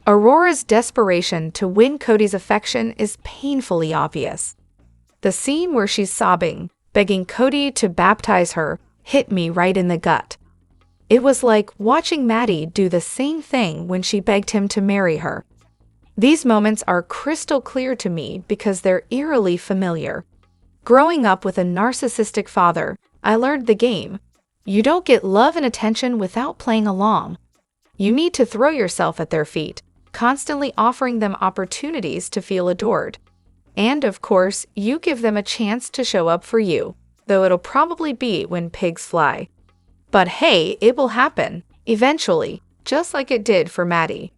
Aurora's desperation to win Kody's affection is painfully obvious. The scene where she's sobbing, begging Kody to baptize her, hit me right in the gut. It was like watching Maddie do the same thing when she begged him to marry her. These moments are crystal clear to me because they're eerily familiar. Growing up with a narcissistic father, I learned the game. You don't get love and attention without playing along. You need to throw yourself at their feet, constantly offering them opportunities to feel adored. And of course, you give them a chance to show up for you, though it'll probably be when pigs fly. But hey, it will happen, eventually, just like it did for Maddie.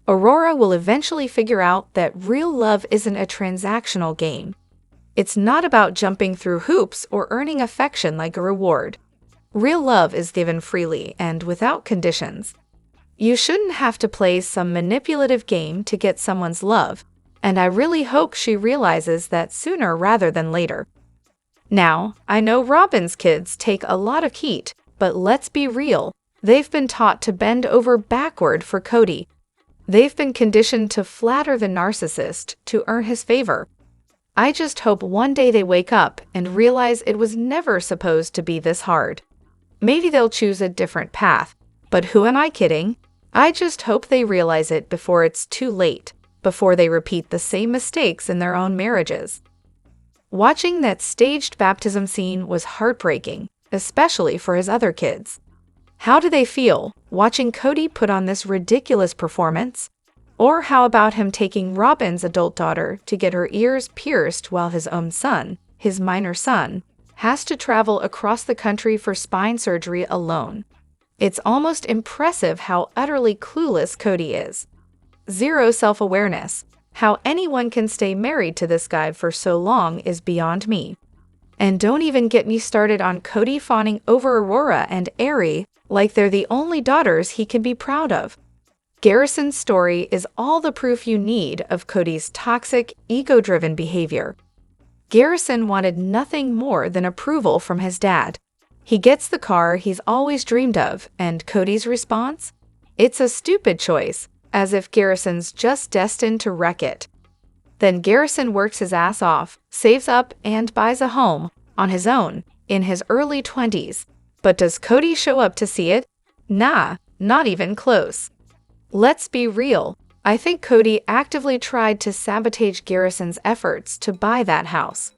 Aurora will eventually figure out that real love isn't a transactional game. It's not about jumping through hoops or earning affection like a reward. Real love is given freely and without conditions. You shouldn't have to play some manipulative game to get someone's love, and I really hope she realizes that sooner rather than later. Now, I know Robyn+Kids take a lot of heat, but let's be real, they've been taught to bend over backward for Kody. They've been conditioned to flatter the narcissist to earn his favor. I just hope one day they wake up and realize it was never supposed to be this hard. Maybe they'll choose a different path, but who am I kidding? I just hope they realize it before it's too late, before they repeat the same mistakes in their own marriages. Watching that staged baptism scene was heartbreaking, especially for his other kids. How do they feel watching Kody put on this ridiculous performance? Or how about him taking Robyn's adult daughter to get her ears pierced while his own son, his minor son, has to travel across the country for spine surgery alone? It's almost impressive how utterly clueless Kody is. Zero self-awareness. How anyone can stay married to this guy for so long is beyond me. And don't even get me started on Kody fawning over Aurora and Meri like they're the only daughters he can be proud of. Garrison's story is all the proof you need of Kody's toxic, ego-driven behavior. Garrison wanted nothing more than approval from his dad. He gets the car he's always dreamed of, and Kody's response? It's a stupid choice, as if Garrison's just destined to wreck it. Then Garrison works his ass off, saves up, and buys a home, on his own, in his early 20s. But does Kody show up to see it? Nah, not even close. Let's be real. I think Kody actively tried to sabotage Garrison's efforts to buy that house.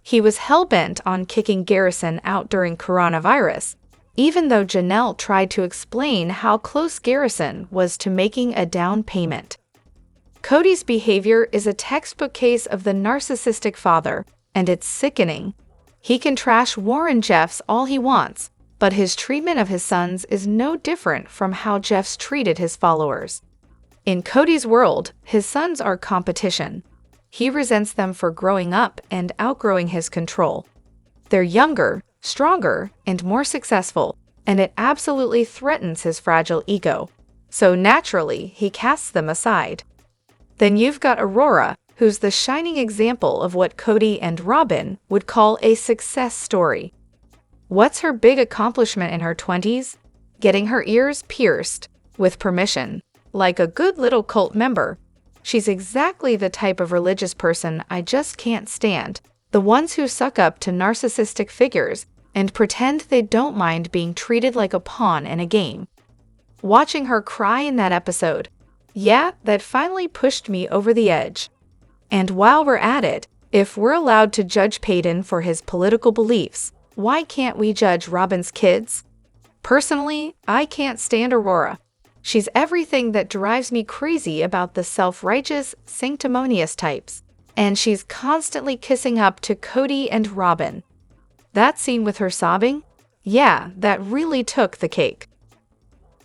He was hell-bent on kicking Garrison out during coronavirus, even though Janelle tried to explain how close Garrison was to making a down payment. Kody's behavior is a textbook case of the narcissistic father, and it's sickening. He can trash Warren Jeffs all he wants, but his treatment of his sons is no different from how Jeffs treated his followers. In Kody's world, his sons are competition. He resents them for growing up and outgrowing his control. They're younger, stronger, and more successful, and it absolutely threatens his fragile ego. So naturally, he casts them aside. Then you've got Aurora, who's the shining example of what Kody and Robyn would call a success story. What's her big accomplishment in her 20s? Getting her ears pierced, with permission, like a good little cult member. She's exactly the type of religious person I just can't stand, the ones who suck up to narcissistic figures and pretend they don't mind being treated like a pawn in a game. Watching her cry in that episode, yeah, that finally pushed me over the edge. And while we're at it, if we're allowed to judge Payton for his political beliefs, why can't we judge Robyn+Kids? Personally, I can't stand Aurora. She's everything that drives me crazy about the self-righteous, sanctimonious types. And she's constantly kissing up to Kody and Robyn. That scene with her sobbing? Yeah, that really took the cake.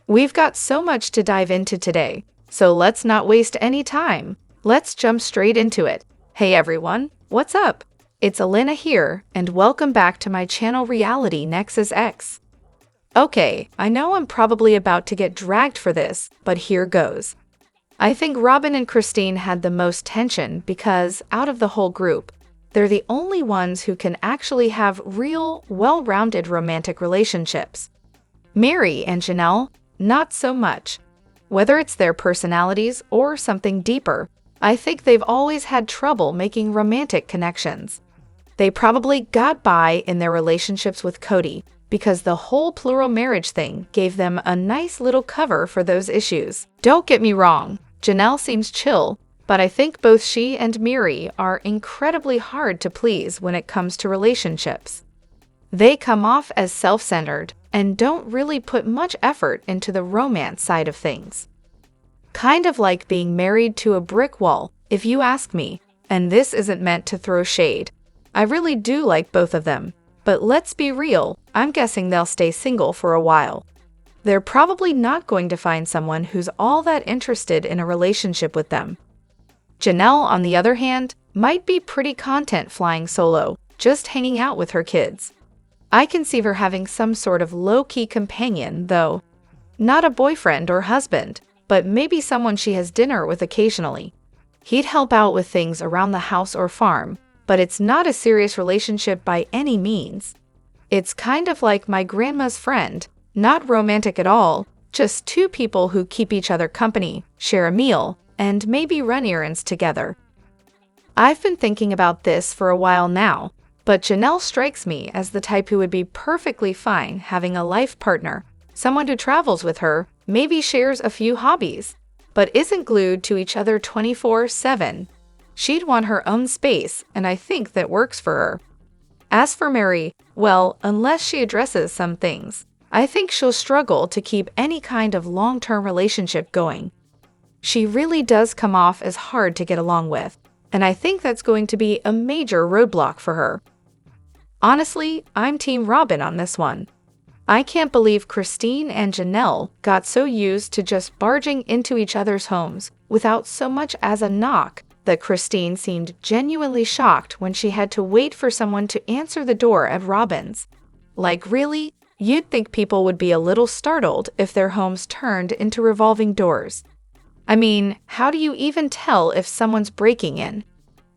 We've got so much to dive into today, so let's not waste any time. Let's jump straight into it. Hey everyone, what's up? It's Elena here, and welcome back to my channel Reality Nexus X. Okay, I know I'm probably about to get dragged for this, but here goes. I think Robyn and Christine had the most tension because, out of the whole group, they're the only ones who can actually have real, well-rounded romantic relationships. Meri and Janelle, not so much. Whether it's their personalities or something deeper, I think they've always had trouble making romantic connections. They probably got by in their relationships with Kody because the whole plural marriage thing gave them a nice little cover for those issues. Don't get me wrong, Janelle seems chill, but I think both she and Meri are incredibly hard to please when it comes to relationships. They come off as self-centered and don't really put much effort into the romance side of things. Kind of like being married to a brick wall, if you ask me, and this isn't meant to throw shade. I really do like both of them, but let's be real, I'm guessing they'll stay single for a while. They're probably not going to find someone who's all that interested in a relationship with them. Janelle, on the other hand, might be pretty content flying solo, just hanging out with her kids. I can see her having some sort of low-key companion, though. Not a boyfriend or husband, but maybe someone she has dinner with occasionally. He'd help out with things around the house or farm, but it's not a serious relationship by any means. It's kind of like my grandma's friend, not romantic at all, just two people who keep each other company, share a meal, and maybe run errands together. I've been thinking about this for a while now, but Janelle strikes me as the type who would be perfectly fine having a life partner, someone who travels with her, maybe shares a few hobbies, but isn't glued to each other 24/7. She'd want her own space, and I think that works for her. As for Meri, well, unless she addresses some things, I think she'll struggle to keep any kind of long-term relationship going. She really does come off as hard to get along with, and I think that's going to be a major roadblock for her. Honestly, I'm Team Robyn on this one. I can't believe Christine and Janelle got so used to just barging into each other's homes without so much as a knock that Christine seemed genuinely shocked when she had to wait for someone to answer the door at Robyn's. Like, really? You'd think people would be a little startled if their homes turned into revolving doors. I mean, how do you even tell if someone's breaking in?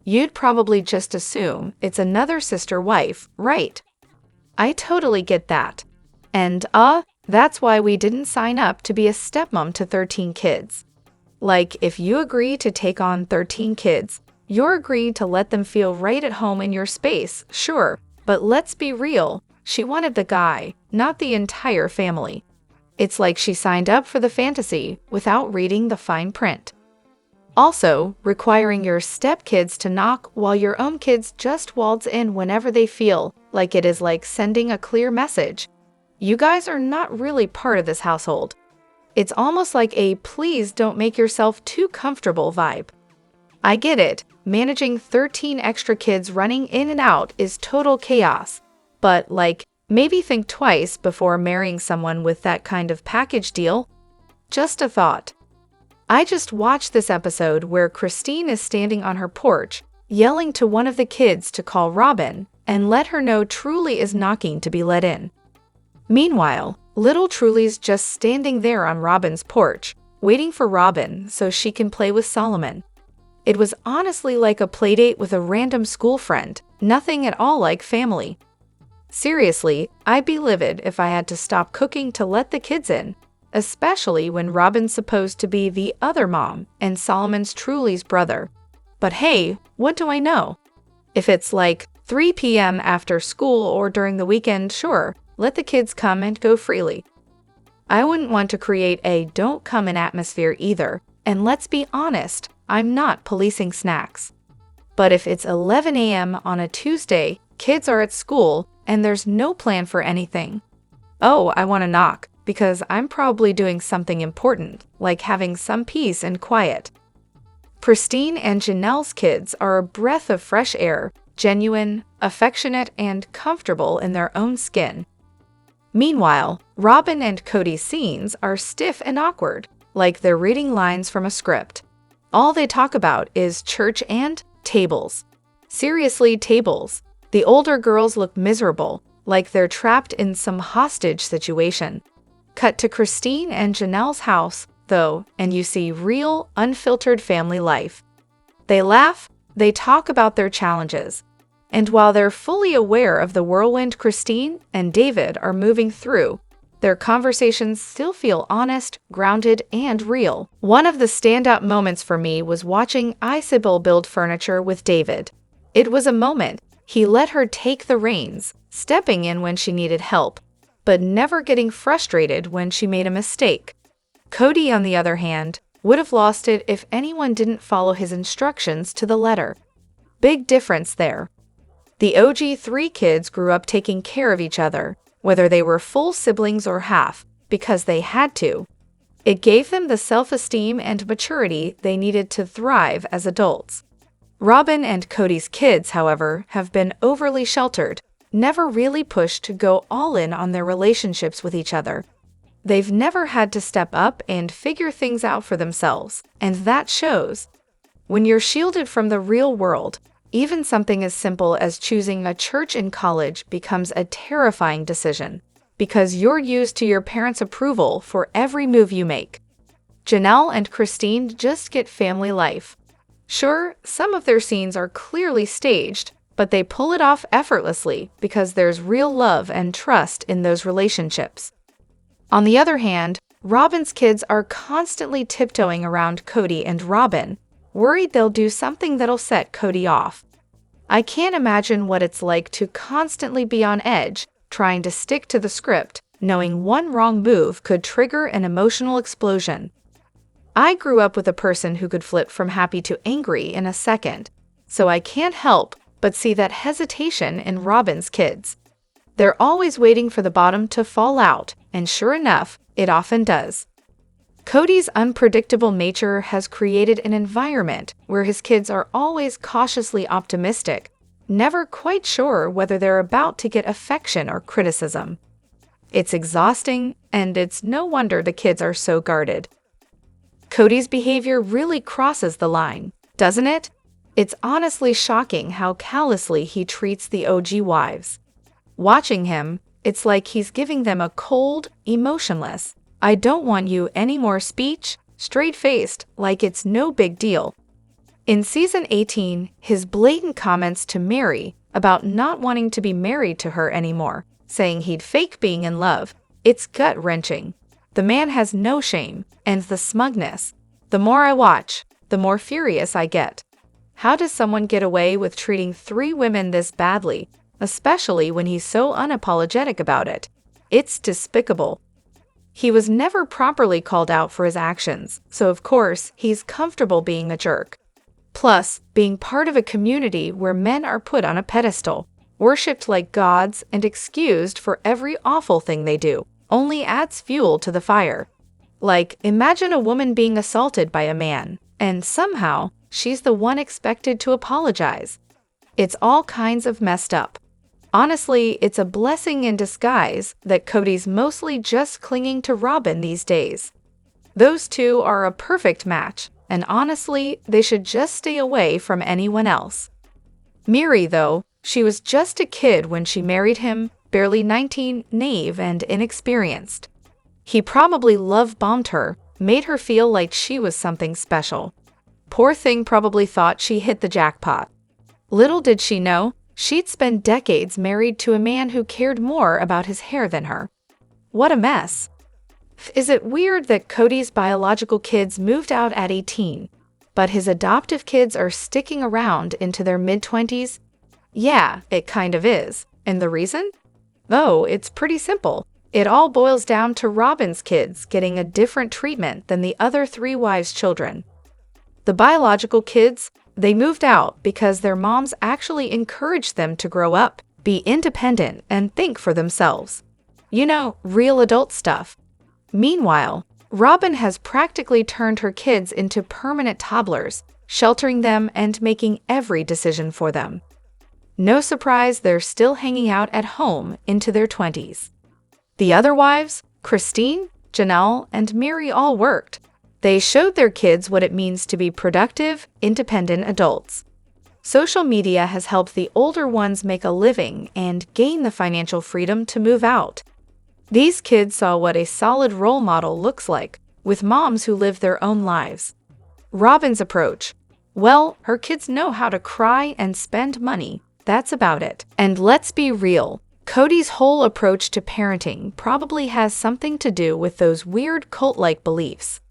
You'd probably just assume it's another sister wife, right? I totally get that. And, that's why we didn't sign up to be a stepmom to 13 kids. Like, if you agree to take on 13 kids, you're agreeing to let them feel right at home in your space, sure, but let's be real, she wanted the guy, not the entire family. It's like she signed up for the fantasy without reading the fine print. Also, requiring your stepkids to knock while your own kids just waltz in whenever they feel like it is like sending a clear message. You guys are not really part of this household. It's almost like a please don't make yourself too comfortable vibe. I get it, managing 13 extra kids running in and out is total chaos, but maybe think twice before marrying someone with that kind of package deal. Just a thought. I just watched this episode where Christine is standing on her porch, yelling to one of the kids to call Robyn and let her know Truly is knocking to be let in. Meanwhile, little Truly's just standing there on Robyn's porch, waiting for Robyn so she can play with Solomon. It was honestly like a playdate with a random school friend, nothing at all like family. Seriously, I'd be livid if I had to stop cooking to let the kids in, especially when Robyn's supposed to be the other mom and Solomon's Truly's brother. But hey, what do I know? If it's 3 p.m. after school or during the weekend, sure, let the kids come and go freely. I wouldn't want to create a don't come in atmosphere either, and let's be honest, I'm not policing snacks. But if it's 11 a.m. on a Tuesday, kids are at school, and there's no plan for anything. Oh, I want to knock, because I'm probably doing something important, like having some peace and quiet. Christine and Janelle's kids are a breath of fresh air, genuine, affectionate, and comfortable in their own skin. Meanwhile, Robyn and Kody's scenes are stiff and awkward, like they're reading lines from a script. All they talk about is church and tables. Seriously, tables. The older girls look miserable, like they're trapped in some hostage situation. Cut to Christine and Janelle's house, though, and you see real, unfiltered family life. They laugh, they talk about their challenges. And while they're fully aware of the whirlwind Christine and David are moving through, Their conversations still feel honest, grounded, and real. One of the standout moments for me was watching Isabel build furniture with David. It was a moment. He let her take the reins, stepping in when she needed help, but never getting frustrated when she made a mistake. Kody, on the other hand, would have lost it if anyone didn't follow his instructions to the letter. Big difference there. The OG 3 kids grew up taking care of each other, whether they were full siblings or half, because they had to. It gave them the self-esteem and maturity they needed to thrive as adults. Robyn and Kody's kids, however, have been overly sheltered, never really pushed to go all in on their relationships with each other. They've never had to step up and figure things out for themselves, and that shows. When you're shielded from the real world, even something as simple as choosing a church in college becomes a terrifying decision, because you're used to your parents' approval for every move you make. Janelle and Christine just get family life. Sure, some of their scenes are clearly staged, but they pull it off effortlessly because there's real love and trust in those relationships. On the other hand, Robyn's kids are constantly tiptoeing around Kody and Robyn, worried they'll do something that'll set Kody off. I can't imagine what it's like to constantly be on edge, trying to stick to the script, knowing one wrong move could trigger an emotional explosion. I grew up with a person who could flip from happy to angry in a second, so I can't help but see that hesitation in Robyn's kids. They're always waiting for the bottom to fall out, and sure enough, it often does. Kody's unpredictable nature has created an environment where his kids are always cautiously optimistic, never quite sure whether they're about to get affection or criticism. It's exhausting, and it's no wonder the kids are so guarded. Kody's behavior really crosses the line, doesn't it? It's honestly shocking how callously he treats the OG wives. Watching him, it's like he's giving them a cold, emotionless, "I don't want you anymore" speech, straight-faced, like it's no big deal. In season 18, his blatant comments to Meri about not wanting to be married to her anymore, saying he'd fake being in love, it's gut-wrenching. The man has no shame, and the smugness. The more I watch, the more furious I get. How does someone get away with treating 3 women this badly, especially when he's so unapologetic about it? It's despicable. He was never properly called out for his actions, so of course, he's comfortable being a jerk. Plus, being part of a community where men are put on a pedestal, worshipped like gods, and excused for every awful thing they do, only adds fuel to the fire. Like, imagine a woman being assaulted by a man, and somehow, she's the one expected to apologize. It's all kinds of messed up. Honestly, it's a blessing in disguise that Kody's mostly just clinging to Robyn these days. Those two are a perfect match, and honestly, they should just stay away from anyone else. Meri, though, she was just a kid when she married him, barely 19, naive and inexperienced. He probably love-bombed her, made her feel like she was something special. Poor thing probably thought she hit the jackpot. Little did she know, she'd spend decades married to a man who cared more about his hair than her. What a mess. Is it weird that Kody's biological kids moved out at 18, but his adoptive kids are sticking around into their mid-20s? Yeah, it kind of is. And the reason? Oh, it's pretty simple. It all boils down to Robyn's kids getting a different treatment than the other 3 wives' children. The biological kids, they moved out because their moms actually encouraged them to grow up, be independent, and think for themselves. You know, real adult stuff. Meanwhile, Robyn has practically turned her kids into permanent toddlers, sheltering them and making every decision for them. No surprise they're still hanging out at home into their 20s. The other wives, Christine, Janelle, and Meri, all worked. They showed their kids what it means to be productive, independent adults. Social media has helped the older ones make a living and gain the financial freedom to move out. These kids saw what a solid role model looks like, with moms who live their own lives. Robyn's approach: well, her kids know how to cry and spend money. That's about it. And let's be real, Kody's whole approach to parenting probably has something to do with those weird cult-like beliefs.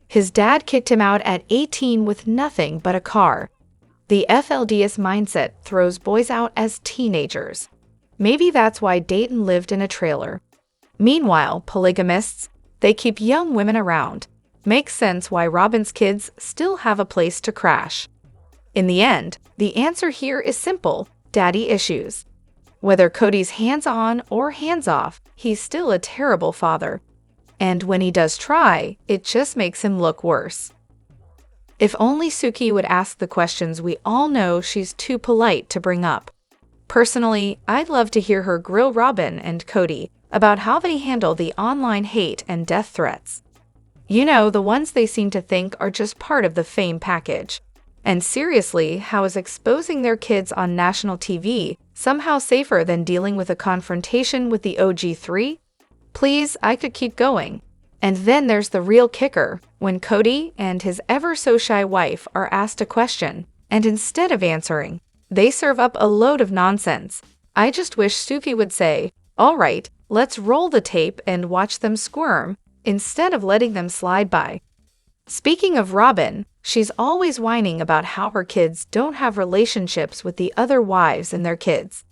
His dad kicked him out at 18 with nothing but a car. The FLDS mindset throws boys out as teenagers. Maybe that's why Dayton lived in a trailer. Meanwhile, polygamists, they keep young women around. Makes sense why Robyn+Kids still have a place to crash. In the end, the answer here is simple: daddy issues. Whether Kody's hands-on or hands-off, he's still a terrible father. And when he does try, it just makes him look worse. If only Suki would ask the questions we all know she's too polite to bring up. Personally, I'd love to hear her grill Robyn and Kody about how they handle the online hate and death threats. You know, the ones they seem to think are just part of the fame package. And seriously, how is exposing their kids on national TV somehow safer than dealing with a confrontation with the OG3? Please, I could keep going. And then there's the real kicker, when Kody and his ever-so-shy wife are asked a question, and instead of answering, they serve up a load of nonsense. I just wish Suki would say, "All right, let's roll the tape and watch them squirm," instead of letting them slide by. Speaking of Robyn, she's always whining about how her kids don't have relationships with the other wives and their kids.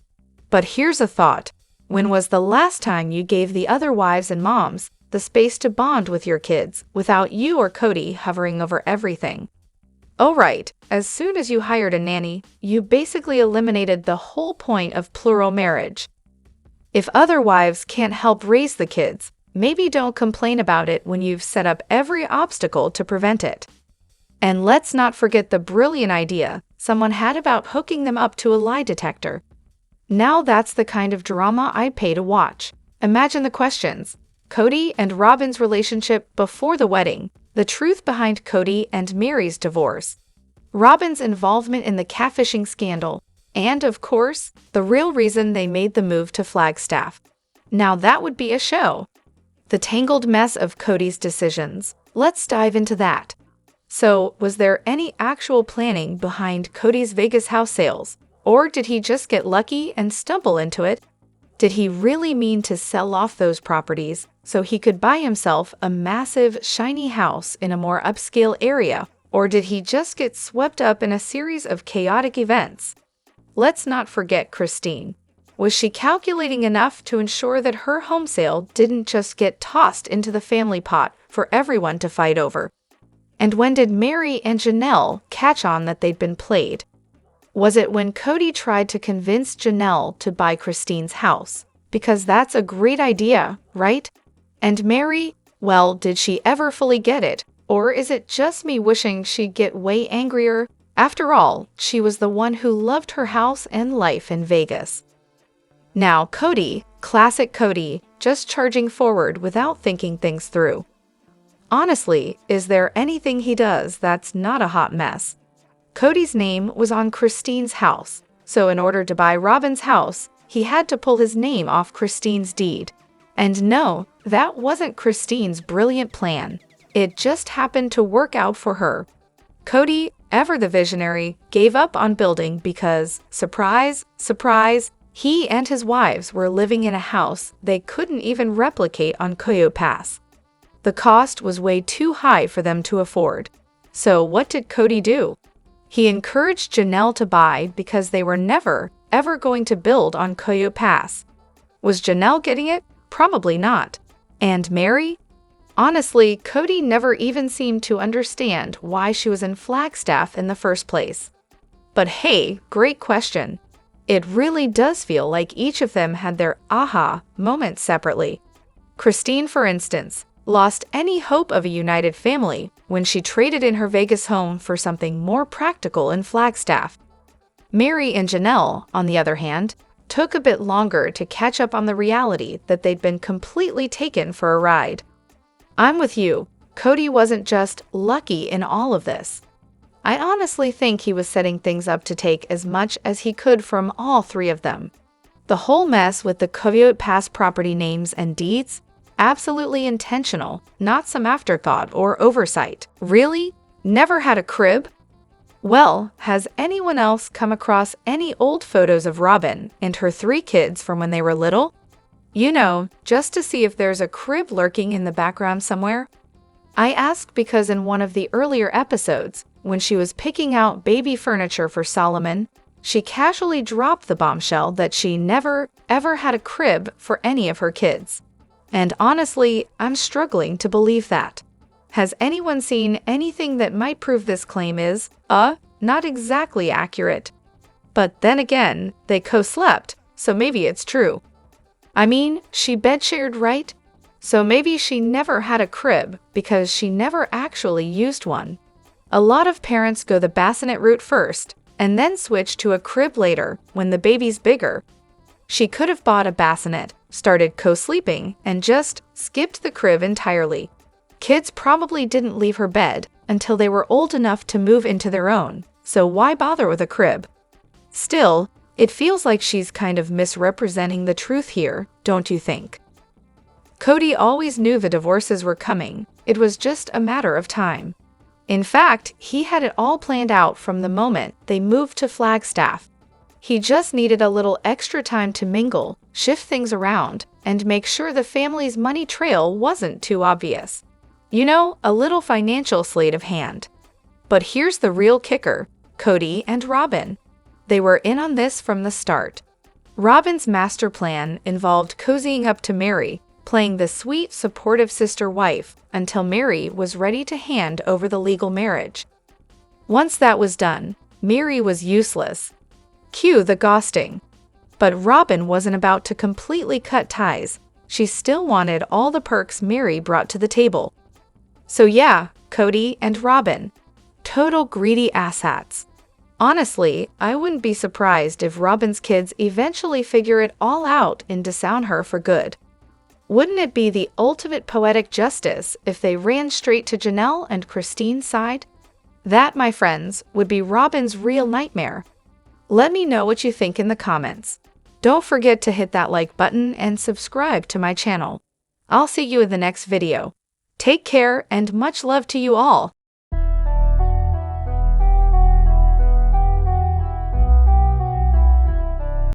But here's a thought. When was the last time you gave the other wives and moms the space to bond with your kids without you or Kody hovering over everything? Oh right, as soon as you hired a nanny, you basically eliminated the whole point of plural marriage. If other wives can't help raise the kids, maybe don't complain about it when you've set up every obstacle to prevent it. And let's not forget the brilliant idea someone had about hooking them up to a lie detector. Now that's the kind of drama I'd pay to watch. Imagine the questions. Kody and Robyn's relationship before the wedding, the truth behind Kody and Meri's divorce, Robyn's involvement in the catfishing scandal, and of course, the real reason they made the move to Flagstaff. Now that would be a show. The tangled mess of Kody's decisions. Let's dive into that. So, was there any actual planning behind Kody's Vegas house sales? Or did he just get lucky and stumble into it? Did he really mean to sell off those properties so he could buy himself a massive, shiny house in a more upscale area? Or did he just get swept up in a series of chaotic events? Let's not forget Christine. Was she calculating enough to ensure that her home sale didn't just get tossed into the family pot for everyone to fight over? And when did Meri and Janelle catch on that they'd been played? Was it when Kody tried to convince Janelle to buy Christine's house? Because that's a great idea, right? And Meri, well, did she ever fully get it? Or is it just me wishing she'd get way angrier? After all, she was the one who loved her house and life in Vegas. Now Kody, classic Kody, just charging forward without thinking things through. Honestly, is there anything he does that's not a hot mess? Kody's name was on Christine's house, so in order to buy Robyn's house, he had to pull his name off Christine's deed. And no, that wasn't Christine's brilliant plan. It just happened to work out for her. Kody, ever the visionary, gave up on building because, surprise, surprise, he and his wives were living in a house they couldn't even replicate on Coyote Pass. The cost was way too high for them to afford. So what did Kody do? He encouraged Janelle to buy because they were never, ever going to build on Coyote Pass. Was Janelle getting it? Probably not. And Meri? Honestly, Kody never even seemed to understand why she was in Flagstaff in the first place. But hey, great question. It really does feel like each of them had their aha moments separately. Christine, for instance, lost any hope of a united family when she traded in her Vegas home for something more practical in Flagstaff. Meri and Janelle, on the other hand, took a bit longer to catch up on the reality that they'd been completely taken for a ride. I'm with you. Kody wasn't just lucky in all of this. I honestly think he was setting things up to take as much as he could from all three of them. The whole mess with the Coyote Pass property names and deeds? Absolutely intentional, not some afterthought or oversight. Really? Never had a crib? Well, has anyone else come across any old photos of Robyn and her 3 kids from when they were little? You know, just to see if there's a crib lurking in the background somewhere? I asked because in one of the earlier episodes, when she was picking out baby furniture for Solomon, she casually dropped the bombshell that she never, ever had a crib for any of her kids. And honestly, I'm struggling to believe that. Has anyone seen anything that might prove this claim is, not exactly accurate? But then again, they co-slept, so maybe it's true. I mean, she bed-shared, right? So maybe she never had a crib because she never actually used one. A lot of parents go the bassinet route first and then switch to a crib later when the baby's bigger. She could have bought a bassinet, started co-sleeping, and just skipped the crib entirely. Kids probably didn't leave her bed until they were old enough to move into their own, so why bother with a crib? Still, it feels like she's kind of misrepresenting the truth here, don't you think? Kody always knew the divorces were coming. It was just a matter of time. In fact, he had it all planned out from the moment they moved to Flagstaff. He just needed a little extra time to mingle, shift things around, and make sure the family's money trail wasn't too obvious. You know, a little financial sleight of hand. But here's the real kicker, Kody and Robyn. They were in on this from the start. Robyn's master plan involved cozying up to Meri, playing the sweet, supportive sister wife until Meri was ready to hand over the legal marriage. Once that was done, Meri was useless. Cue the ghosting. But Robyn wasn't about to completely cut ties. She still wanted all the perks Meri brought to the table. So yeah, Kody and Robyn. Total greedy asshats. Honestly, I wouldn't be surprised if Robyn's kids eventually figure it all out and disown her for good. Wouldn't it be the ultimate poetic justice if they ran straight to Janelle and Christine's side? That, my friends, would be Robyn's real nightmare. Let me know what you think in the comments. Don't forget to hit that like button and subscribe to my channel. I'll see you in the next video. Take care and much love to you all.